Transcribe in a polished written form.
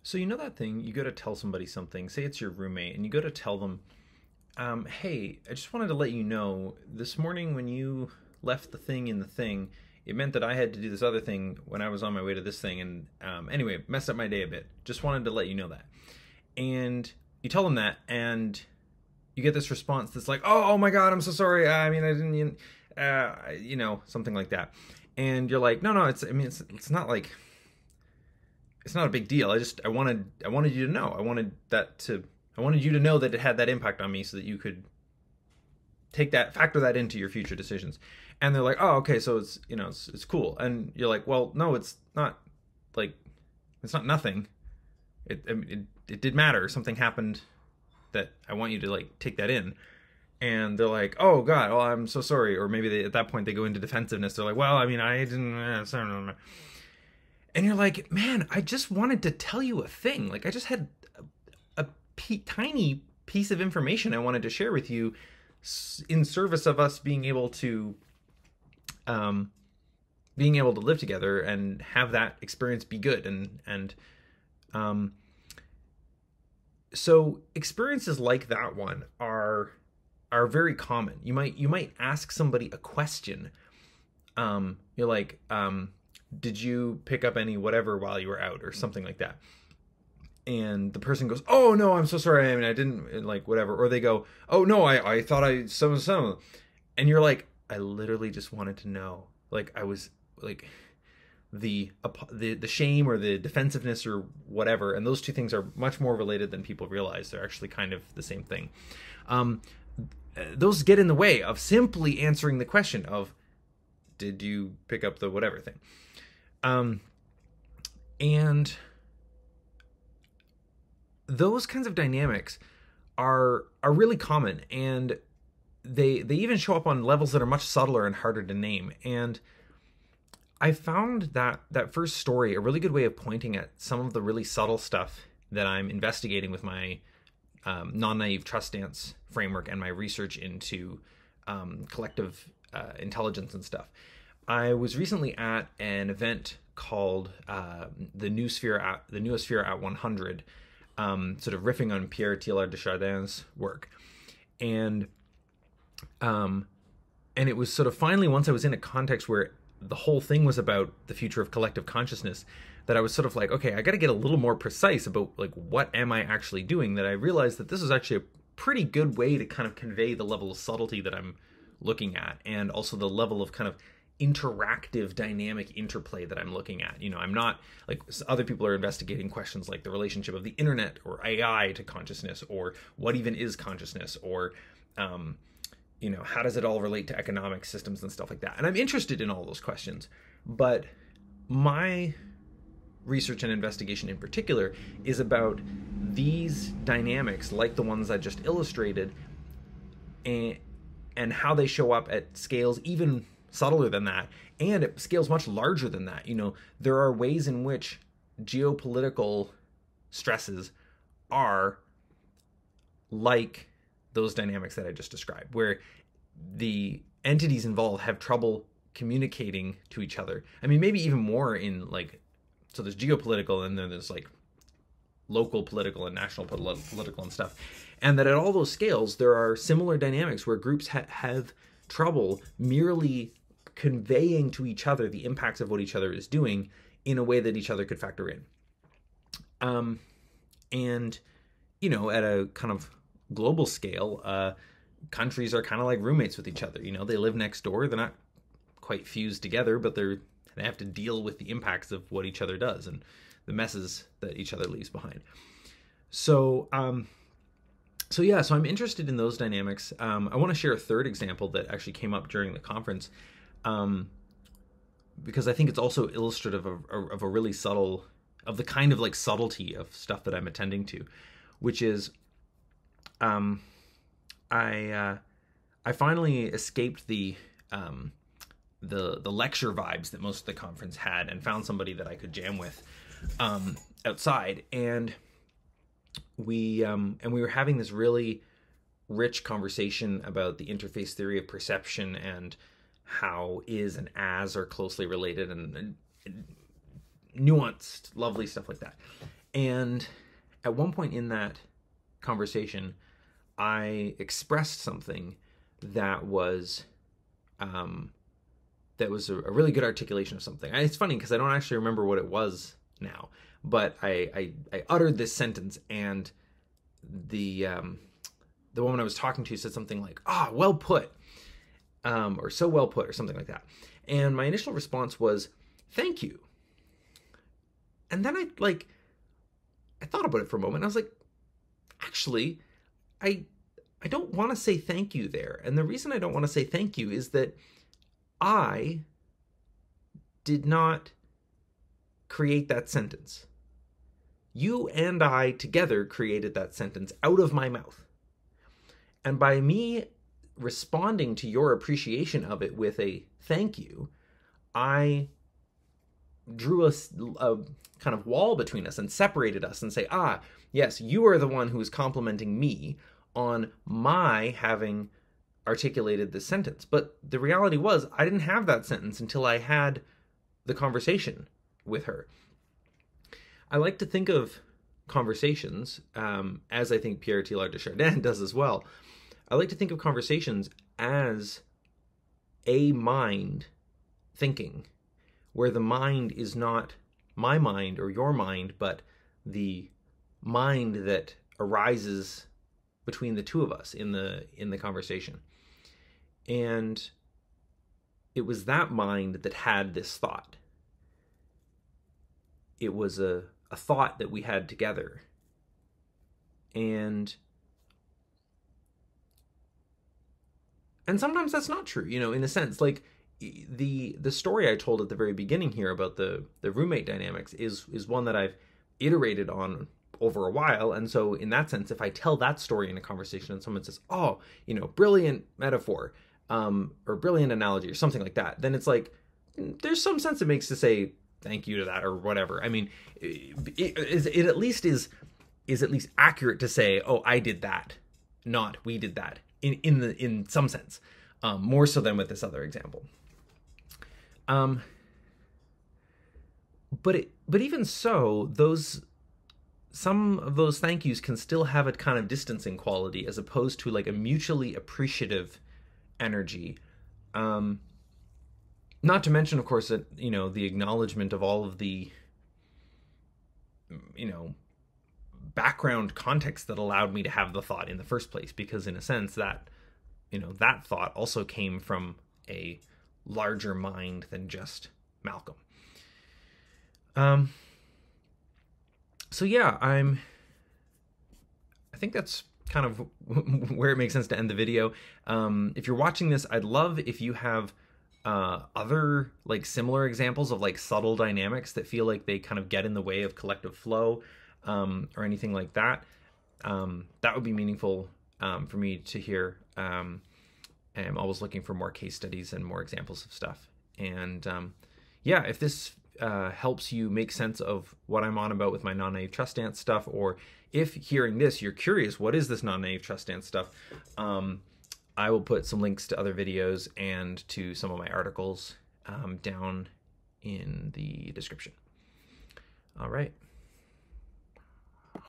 So you know that thing, you go to tell somebody something, say it's your roommate, and you go to tell them, hey, I just wanted to let you know, this morning when you left the thing in the thing, it meant that I had to do this other thing when I was on my way to this thing, and anyway, messed up my day a bit. Just wanted to let you know that. And you tell them that, and you get this response that's like, oh my God, I'm so sorry. I mean, I didn't, something like that. And you're like, no, it's not like, it's not a big deal. I wanted you to know. I wanted you to know that it had that impact on me so that you could factor that into your future decisions. And they're like, oh, okay, so it's cool. And you're like, well, no, it's not like, it's not nothing. It did matter. Something happened that I want you to like take that in. And they're like, oh God, well, I'm so sorry. Or maybe at that point they go into defensiveness. They're like, well, I mean, I didn't, and you're like, man, I just wanted to tell you a thing. Like, I just had tiny piece of information I wanted to share with you in service of us being able to live together and have that experience be good. And so experiences like that one are very common. You might ask somebody a question. You're like, did you pick up any whatever while you were out, or something like that? And the person goes, oh no, I'm so sorry, I mean, I didn't, like, whatever. Or they go, oh no, I thought I some. And you're like, I literally just wanted to know. Like, I was like, the shame or the defensiveness or whatever, and those two things are much more related than people realize. They're actually kind of the same thing. Those get in the way of simply answering the question of, did you pick up the whatever thing? And those kinds of dynamics are really common, and they even show up on levels that are much subtler and harder to name. And I found that first story a really good way of pointing at some of the really subtle stuff that I'm investigating with my non-naive trust stance framework and my research into collective intelligence and stuff. I was recently at an event called the Noosphere at 100, sort of riffing on Pierre Teilhard de Chardin's work, and it was sort of finally, once I was in a context where the whole thing was about the future of collective consciousness, that I was sort of like, okay, I got to get a little more precise about like what am I actually doing. That I realized that this is actually a pretty good way to kind of convey the level of subtlety that I'm looking at, and also the level of kind of interactive dynamic interplay that I'm looking at. I'm not like other people are investigating questions like the relationship of the internet or AI to consciousness, or what even is consciousness, or how does it all relate to economic systems and stuff like that. And I'm interested in all those questions, but my research and investigation in particular is about these dynamics like the ones I just illustrated, and how they show up at scales even subtler than that, and it scales much larger than that. There are ways in which geopolitical stresses are like those dynamics that I just described, where the entities involved have trouble communicating to each other. I mean, maybe even more in like, so there's geopolitical, and then there's like local political and national political and stuff. And that at all those scales, there are similar dynamics where groups have trouble merely conveying to each other the impacts of what each other is doing in a way that each other could factor in. And, at a kind of global scale, countries are kind of like roommates with each other. They live next door. They're not quite fused together, but they have to deal with the impacts of what each other does and the messes that each other leaves behind. So I'm interested in those dynamics. I want to share a third example that actually came up during the conference, because I think it's also illustrative of a really subtle, of the kind of like subtlety of stuff that I'm attending to, which is, I finally escaped the lecture vibes that most of the conference had, and found somebody that I could jam with outside, and we were having this really rich conversation about the interface theory of perception, and how is and as are closely related, and nuanced, lovely stuff like that. And at one point in that conversation, I expressed something that was a really good articulation of something. It's funny because I don't actually remember what it was now, but I uttered this sentence, and the woman I was talking to said something like, "Ah, well put," or "so well put," or something like that. And my initial response was, "Thank you." And then I thought about it for a moment. I was like, actually, I don't want to say thank you there. And the reason I don't want to say thank you is that I did not create that sentence. You and I together created that sentence out of my mouth. And by me responding to your appreciation of it with a thank you, I drew a kind of wall between us and separated us and say, yes, you are the one who is complimenting me on my having articulated this sentence. But the reality was, I didn't have that sentence until I had the conversation with her. I like to think of conversations, as I think Pierre Teilhard de Chardin does as well. I like to think of conversations as a mind thinking, where the mind is not my mind or your mind, but the mind that arises between the two of us in the conversation. And it was that mind that had this thought. It was a thought that we had together. And sometimes that's not true, in a sense. Like the story I told at the very beginning here about the roommate dynamics is one that I've iterated on over a while. And so in that sense, if I tell that story in a conversation and someone says, "Oh, brilliant metaphor," or brilliant analogy or something like that, then it's like, there's some sense it makes to say thank you to that or whatever. I mean, it at least is at least accurate to say, "Oh, I did that," not "we did that," in some sense, more so than with this other example. But even so, some of those thank yous can still have a kind of distancing quality, as opposed to like a mutually appreciative energy. Not to mention, of course, that, the acknowledgement of all of the, background context that allowed me to have the thought in the first place, because in a sense that, that thought also came from a larger mind than just Malcolm. So yeah, I think that's kind of where it makes sense to end the video. If you're watching this, I'd love if you have other like similar examples of like subtle dynamics that feel like they kind of get in the way of collective flow, or anything like that. That would be meaningful for me to hear. And I'm always looking for more case studies and more examples of stuff. And yeah, if this helps you make sense of what I'm on about with my non-naive trust stance stuff, or if hearing this you're curious, what is this non-naive trust stance stuff, I will put some links to other videos and to some of my articles down in the description. All right.